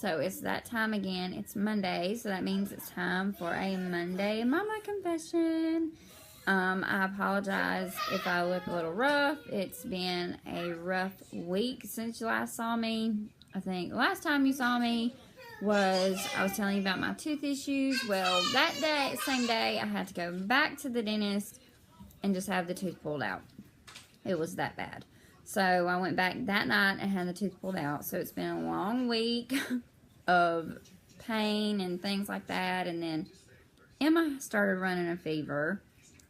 So it's that time again. It's Monday, so that means it's time for a Monday Mama Confession. I apologize if I look a little rough. It's been a rough week since you last saw me. I think the last time you saw me was I was telling you about my tooth issues. Well, that day, same day, I had to go back to the dentist and just have the tooth pulled out. It was that bad. So I went back that night and had the tooth pulled out. So it's been a long week of pain and things like that. And then Emma started running a fever.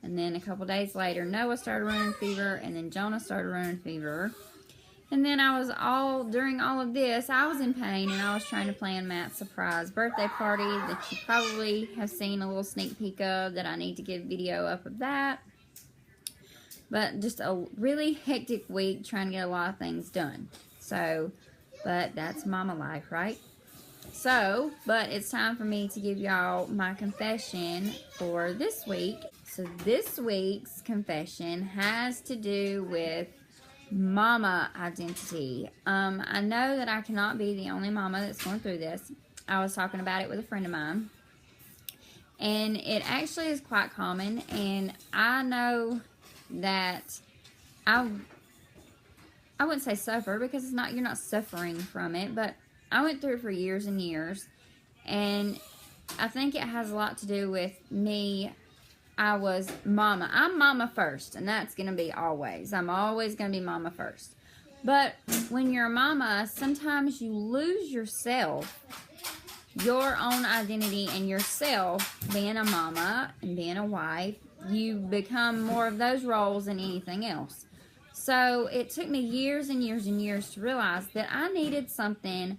And then a couple days later, Noah started running a fever. And then Jonah started running a fever. And then during all of this, I was in pain and I was trying to plan Matt's surprise birthday party that you probably have seen a little sneak peek of, that I need to get a video up of that. But just a really hectic week trying to get a lot of things done. So, but that's mama life, right? So, but it's time for me to give y'all my confession for this week. So this week's confession has to do with mama identity. I know that I cannot be the only mama that's going through this. I was talking about it with a friend of mine. And it actually is quite common. And I know that I wouldn't say suffer, because you're not suffering from it, but I went through it for years and years, and I think it has a lot to do with me. I was mama. I'm mama first, and that's going to be always. I'm always going to be mama first. But when you're a mama, sometimes you lose yourself, your own identity, and yourself being a mama and being a wife. You become more of those roles than anything else. So it took me years and years and years to realize that I needed something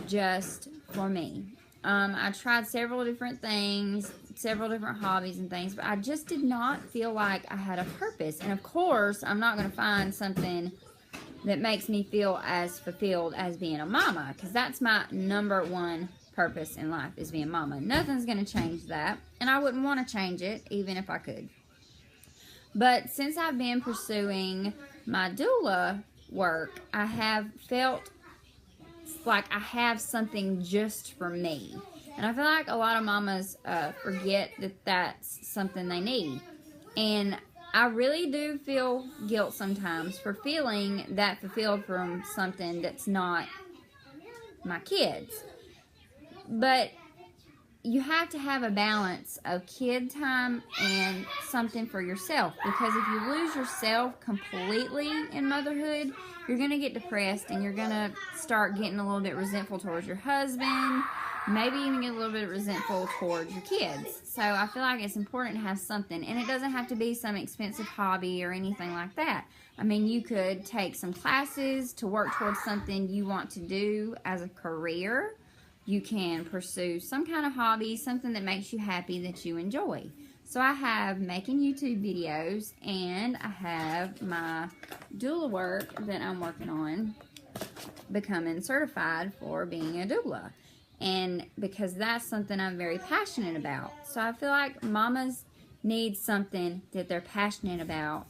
just for me. I tried several different things, several different hobbies and things, but I just did not feel like I had a purpose. And of course, I'm not going to find something that makes me feel as fulfilled as being a mama, because that's my number one purpose in life, is being mama. Nothing's going to change that, and I wouldn't want to change it even if I could. But since I've been pursuing my doula work, I have felt like I have something just for me. And I feel like a lot of mamas forget that that's something they need. And I really do feel guilt sometimes for feeling that fulfilled from something that's not my kids. But you have to have a balance of kid time and something for yourself. Because if you lose yourself completely in motherhood, you're going to get depressed and you're going to start getting a little bit resentful towards your husband. Maybe even get a little bit resentful towards your kids. So I feel like it's important to have something. And it doesn't have to be some expensive hobby or anything like that. I mean, you could take some classes to work towards something you want to do as a career. You can pursue some kind of hobby, something that makes you happy, that you enjoy. So I have making YouTube videos, and I have my doula work that I'm working on, becoming certified for being a doula. And because that's something I'm very passionate about. So I feel like mamas need something that they're passionate about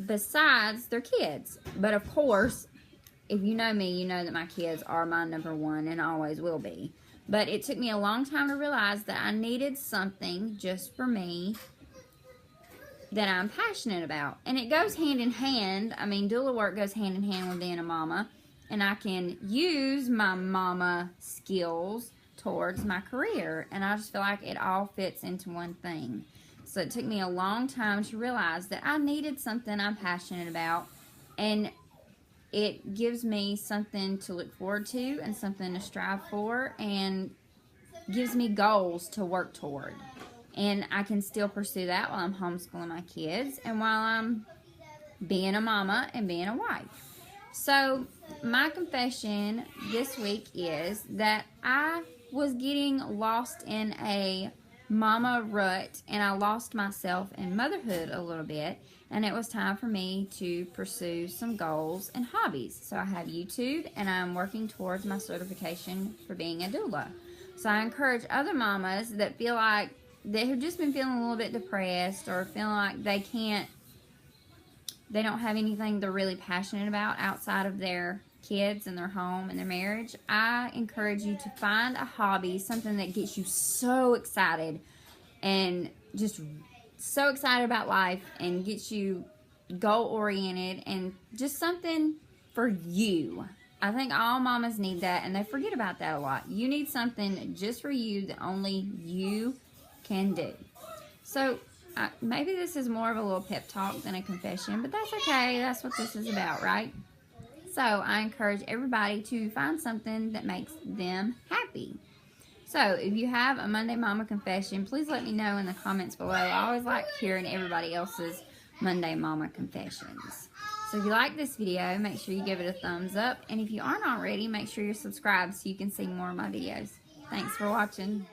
besides their kids. But of course, if you know me, you know that my kids are my number one and always will be. But it took me a long time to realize that I needed something just for me that I'm passionate about. And it goes hand in hand. I mean, doula work goes hand in hand with being a mama. And I can use my mama skills towards my career. And I just feel like it all fits into one thing. So it took me a long time to realize that I needed something I'm passionate about. And it gives me something to look forward to and something to strive for, and gives me goals to work toward. And I can still pursue that while I'm homeschooling my kids and while I'm being a mama and being a wife. So my confession this week is that I was getting lost in a mama rut, and I lost myself in motherhood a little bit, and it was time for me to pursue some goals and hobbies. So I have YouTube, and I'm working towards my certification for being a doula. So I encourage other mamas that feel like they have just been feeling a little bit depressed, or feeling like they don't have anything they're really passionate about outside of their kids and their home and their marriage, I encourage you to find a hobby, something that gets you so excited and just so excited about life and gets you goal-oriented and just something for you. I think all mamas need that, and they forget about that a lot. You need something just for you that only you can do. So maybe this is more of a little pep talk than a confession, but that's okay. That's what this is about, right? So I encourage everybody to find something that makes them happy. So if you have a Monday Mama confession, please let me know in the comments below. I always like hearing everybody else's Monday Mama confessions. So if you like this video, make sure you give it a thumbs up. And if you aren't already, make sure you're subscribed so you can see more of my videos. Thanks for watching.